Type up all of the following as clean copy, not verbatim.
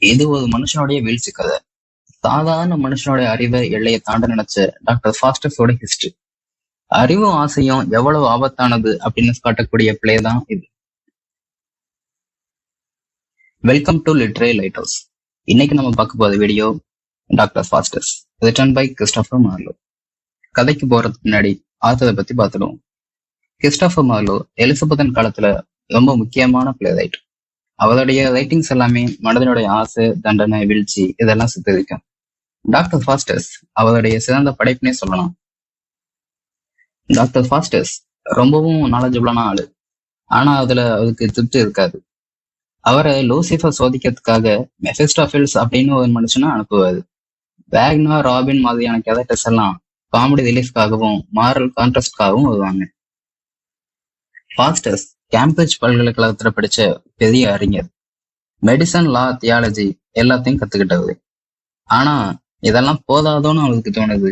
இது ஒரு மனுஷனுடைய வீழ்ச்சி கதை. சாதாரண மனுஷனுடைய அறிவை எல்லையை தாண்ட நினைச்ச டாக்டர் ஃபாஸ்டஸோட ஹிஸ்டரி. அறிவும் ஆசையும் எவ்வளவு ஆபத்தானது அப்படின்னு காட்டக்கூடிய பிளே தான் இது. Welcome to Literary Lighthouse. இன்னைக்கு நம்ம பார்க்க போற video doctor Faustus, written by Christopher Marlowe. கதைக்கு போறதுக்கு முன்னாடி ஆத்தரை பத்தி பார்த்துடுவோம். கிறிஸ்டோபர் மார்லோ எலிசபெத்தன் காலத்துல ரொம்ப முக்கியமான பிளே ரைட். அவருடைய ரைட்டிங்ஸ் எல்லாமே மனிதனுடைய ஆசை, தண்டனை, வீழ்ச்சி இதெல்லாம் சித்தரிக்கும். டாக்டர் ஃபாஸ்டஸ் அவருடைய சிறந்த படைப்புனே சொல்லலாம். டாக்டர் ஃபாஸ்டஸ் ரொம்பவும் நாலேஜபிளான ஆளு. ஆனா அதுல அவருக்கு திருப்தி இருக்காது. அவரை லூசிஃபர் சோதிக்கிறதுக்காக மெஃபிஸ்டோஃபில்ஸ் அப்படின்னு ஒரு மனுஷனை அனுப்புவாரு. வேக்னர், ராபின் மாதிரியான கேரக்டர்ஸ் எல்லாம் காமெடி ரிலீஃப்காகவும் மாரல் கான்ட்ராஸ்ட்காகவும் வருவாங்க. ஃபாஸ்டஸ் கேம்பிரிட்ஜ் பல்கலைக்கழகத்துல படிச்ச பெரிய அறிஞர். மெடிசன், லா, தியாலஜி எல்லாத்தையும் கத்துக்கிட்டவர். ஆனா இதெல்லாம் போதாதோன்னு அவருக்கு தோணுது.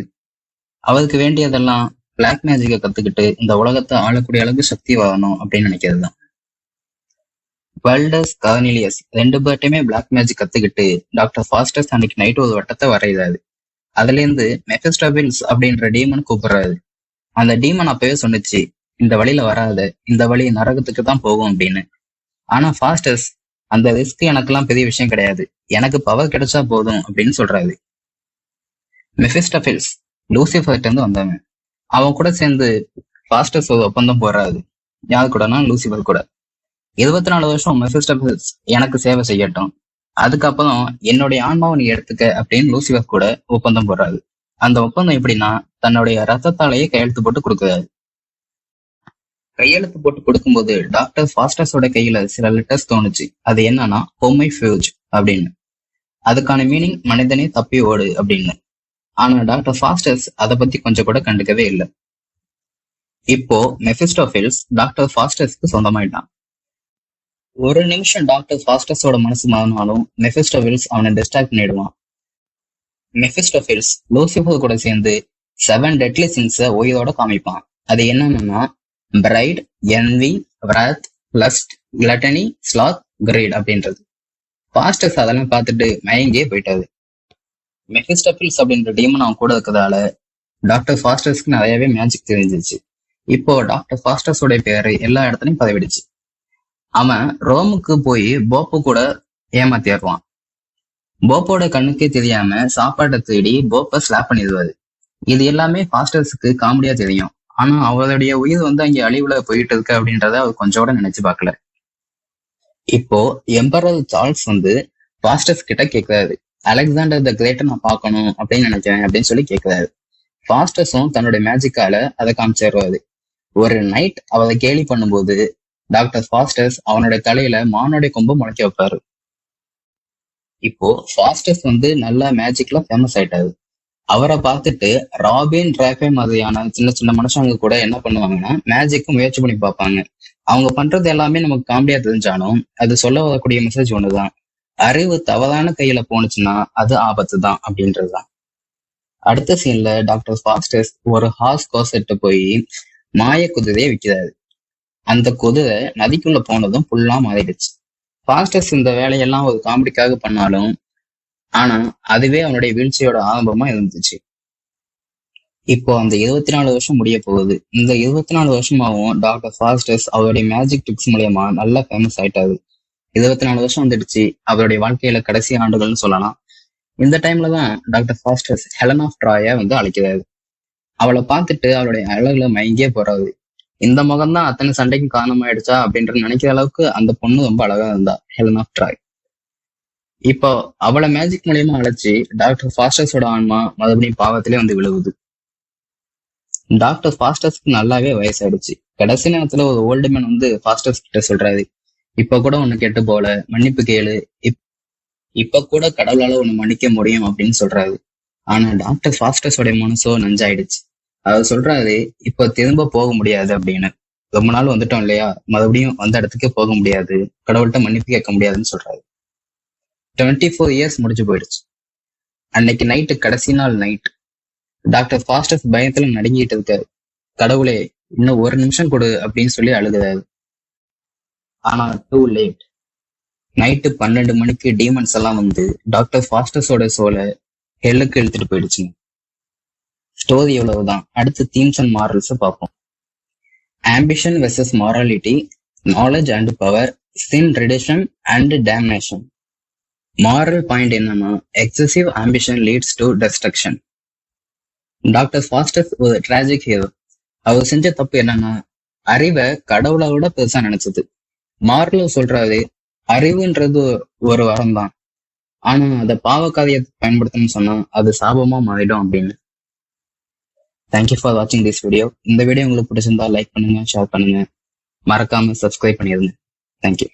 அவருக்கு வேண்டியதெல்லாம் பிளாக் மேஜிக்கை கத்துக்கிட்டு இந்த உலகத்தை ஆளக்கூடிய அளவுக்கு சக்தி வரணும் அப்படின்னு நினைக்கிறது தான். வெல்டஸ், கார்னிலியஸ் ரெண்டு பேர்ட்டையுமே பிளாக் மேஜிக் கத்துக்கிட்டு டாக்டர் ஃபாஸ்டஸ் அன்னைக்கு நைட் ஒரு வட்டத்தை வரைகிறாரு. அதுல இருந்து மெஃபிஸ்டோபில்ஸ் அப்படின்ற டீமன் கூப்பிடுறாரு. அந்த டீமன் அப்பவே சொன்னிச்சு, இந்த வழியில வராத, இந்த வழி நரகத்துக்கு தான் போகும் அப்படின்னு. ஆனா ஃபாஸ்டஸ் அந்த ரிஸ்க் எனக்கெல்லாம் பெரிய விஷயம் கிடையாது, எனக்கு பவர் கிடைச்சா போதும் அப்படின்னு சொல்றாரு. மெஃபிஸ்டோபில்ஸ் லூசிஃபர்ட்ட இருந்து வந்தாங்க. அவன் கூட சேர்ந்து ஃபாஸ்டஸ் ஒரு ஒப்பந்தம் போடுறாரு. யாரு கூடனா லூசிஃபர் கூட. 24 வருஷம் மெஃபிஸ்டோபில்ஸ் எனக்கு சேவை செய்யட்டும், அதுக்கப்புறம் என்னுடைய ஆன்மாவை நீ எடுத்துக்க அப்படின்னு லூசிஃபர் கூட ஒப்பந்தம் போடுறாரு. அந்த ஒப்பந்தம் எப்படின்னா, தன்னுடைய ரத்தத்தாலேயே கையெழுத்து போட்டு கொடுக்குறாரு. கையெழுத்து போட்டு கொடுக்கும்போது டாக்டர் ஃபாஸ்டஸோட கையில சில லெட்டர்ஸ் தோணுச்சு. அது என்னன்னா ஹோமை ஃபியூஜ் அப்படின்னு. அதுக்கான மீனிங் மனிதனே தப்பி ஓடு அப்படின்னு. ஆனா டாக்டர் ஃபாஸ்டஸ் அதை பத்தி கொஞ்சம் கூட கண்டுக்கவே இல்லை. இப்போ மெஃபிஸ்டோபில்ஸ் டாக்டர் ஃபாஸ்டஸ்க்கு சொந்தமாயிட்டான். ஒரு நிமிஷம் டாக்டர் ஃபாஸ்டஸோட மனசு மாறினாலும் மெஃபிஸ்டோபில்ஸ் அவனை டிஸ்ட்ராக்ட் பண்ணிடுவான். மெஃபிஸ்டோபில்ஸ் லூசிஃபர் கூட சேர்ந்து 7 டெட்லி சின்ஸை உயிரோட காமிப்பான். அது என்னன்னா pride, envy, wrath, lust, gluttony, sloth, greed அப்படின்றது. ஃபாஸ்டஸ் அதெல்லாம் பார்த்துட்டு மயங்கியே போயிட்டாரு. மெஃபிஸ்டோபில்ஸ் அப்படின்ற டீமன் அவன் கூட இருக்கிறதால டாக்டர் ஃபாஸ்டஸ்க்கு நிறையவே மேஜிக் தெரிஞ்சிச்சு. இப்போ டாக்டர் ஃபாஸ்டஸோட பேரு எல்லா இடத்துலயும் பரவிடுச்சு. அவன் ரோமுக்கு போய் போப்பு கூட ஏமாத்திடுவான். போப்போட கண்ணுக்கே தெரியாம சாப்பாட்டை தேடி போப்பை ஸ்லாப் பண்ணிடுவாரு. இது எல்லாமே ஃபாஸ்டஸுக்கு காமெடியா தெரியும். ஆனா அவருடைய உயிர் அங்கே அழிவுல போயிட்டு இருக்கு அப்படின்றத அவர் கொஞ்சம் கூட நினைச்சு பார்க்கல. இப்போ எம்பரர் சார்ல்ஸ் ஃபாஸ்டஸ் கிட்ட கேட்கிறாரு, அலெக்சாண்டர் த கிரேட்டை நான் பார்க்கணும் அப்படின்னு நினைக்கிறேன் அப்படின்னு சொல்லி கேட்கிறாரு. ஃபாஸ்டஸும் தன்னுடைய மேஜிக்கால அதை காமிச்சிடுறாரு. ஒரு நைட் அவரை கேலி பண்ணும்போது டாக்டர் ஃபாஸ்டஸ் அவனுடைய தலையில மானுடைய கொம்பு முளைக்க வைப்பாரு. இப்போ ஃபாஸ்டஸ் நல்லா மேஜிக்ல ஃபேமஸ் ஆயிட்டாரு. அவரை பார்த்துட்டு ராபின், ராஃபே மாதிரியான சின்ன சின்ன மனுஷங்க கூட என்ன பண்ணுவாங்கன்னா மேஜிக்கும் முயற்சி பண்ணி பார்ப்பாங்க. அவங்க பண்றது எல்லாமே நமக்கு காமெடியா தெரிஞ்சாலும் அது சொல்ல வரக்கூடிய மெசேஜ் ஒண்ணுதான், அறிவு தவறான கையில போனுச்சுன்னா அது ஆபத்து தான் அப்படின்றதுதான். அடுத்த சீன்ல டாக்டர் ஃபாஸ்டஸ் ஒரு ஹார்ஸ் கோசெட்டு போய் மாய குதிரையை விற்கிறாரு. அந்த குதிரை நதிக்குள்ள போனதும் ஃபுல்லா மாறிடுச்சு. ஃபாஸ்டஸ் இந்த வேலையெல்லாம் ஒரு காமெடிக்காக பண்ணாலும் ஆனா அதுவே அவனுடைய வீழ்ச்சியோட ஆரம்பமா இருந்துச்சு. இப்போ அந்த 24 வருஷம் முடிய போகுது. இந்த 24 வருஷமாவும் டாக்டர் ஃபாஸ்டஸ் அவருடைய மேஜிக் ட்ரிக்ஸ் மூலியமா நல்லா ஃபேமஸ் ஆயிட்டாரு. 24 வருஷம் வந்துடுச்சு அவருடைய வாழ்க்கையில கடைசி ஆண்டுகள்னு சொல்லலாம். இந்த டைம்ல தான் டாக்டர் ஃபாஸ்டஸ் ஹெலன் ஆஃப் ட்ராயை அழைக்கிறாரு. அவளை பார்த்துட்டு அவளுடைய அழகுல மயங்கியே போறாரு. இந்த முகம் தான் அத்தனை சண்டைக்கும் காரணமாயிடுச்சா அப்படின்ற நினைக்கிற அளவுக்கு அந்த பொண்ணு ரொம்ப அழகா இருந்தா, ஹெலன் ஆஃப் ட்ராய். இப்போ அவளை மேஜிக் மூலியமா அழைச்சி டாக்டர் ஃபாஸ்டஸோட ஆன்மா மறுபடியும் பாவத்திலே விழுவுது. டாக்டர் ஃபாஸ்டஸ்க்கு நல்லாவே வயசாயிடுச்சு. கடைசி நேரத்துல ஒரு ஓல்டு மேன் ஃபாஸ்டஸ் கிட்ட சொல்றாரு, இப்ப கூட ஒண்ணு கெட்டு போல, மன்னிப்பு கேளு, இப்ப கூட கடவுளால ஒண்ணு மன்னிக்க முடியும் அப்படின்னு சொல்றாரு. ஆனா டாக்டர் ஃபாஸ்டஸோட மனசோ நஞ்சாயிடுச்சு. அவர் சொல்றாரு, இப்ப திரும்ப போக முடியாது அப்படின்னு. ரொம்ப நாள் வந்துட்டோம் இல்லையா, மறுபடியும் வந்த இடத்துக்கே போக முடியாது, கடவுள்கிட்ட மன்னிப்பு கேட்க முடியாதுன்னு சொல்றாரு. 24 இயர்ஸ் முடிஞ்சு போயிடுச்சு. அன்னைக்கு நைட்டு, கடைசி நாள் நைட், டாக்டர் ஃபாஸ்டஸ் பயத்துல நடுங்கிட்டு இருக்காரு. கடவுளே இன்னும் ஒரு நிமிஷம் கொடு அப்படின்னு சொல்லி அழுகிறாரு. ஆனா டூ லேட். நைட்டு 12 மணிக்கு டீமன்ஸ் எல்லாம் வந்து டாக்டர் ஃபாஸ்டஸோட சோலை ஹெல்லுக்கு இழுத்துட்டு போயிடுச்சுங்க. ஸ்டோரி எவ்வளவுதான். அடுத்து தீம்ஸ் அண்ட் மாரல்ஸ் பார்ப்போம். Ambition versus morality, knowledge and power, sin reduction and damnation. Moral point என்னன்னா, excessive ambition leads to destruction. Doctor Faustus ஒரு டிராஜிக் ஹீரோ. அவர் செஞ்ச தப்பு என்னன்னா, அறிவை கடவுளை விட பெருசா நினைச்சது. மாரல் சொல்றாரு, அறிவுன்றது ஒரு வரம் தான், ஆனா அதை பாவக்காரியத்தை பயன்படுத்தணும்னு சொன்னா அது சாபமா மாறிடும் அப்படின்னு. தேங்க்யூ ஃபார் வாட்சிங் திஸ் வீடியோ. இந்த வீடியோ உங்களுக்கு பிடிச்சிருந்தா லைக் பண்ணுங்க, ஷேர் பண்ணுங்க, மறக்காம சப்ஸ்கிரைப் பண்ணிருங்க. தேங்க்யூ.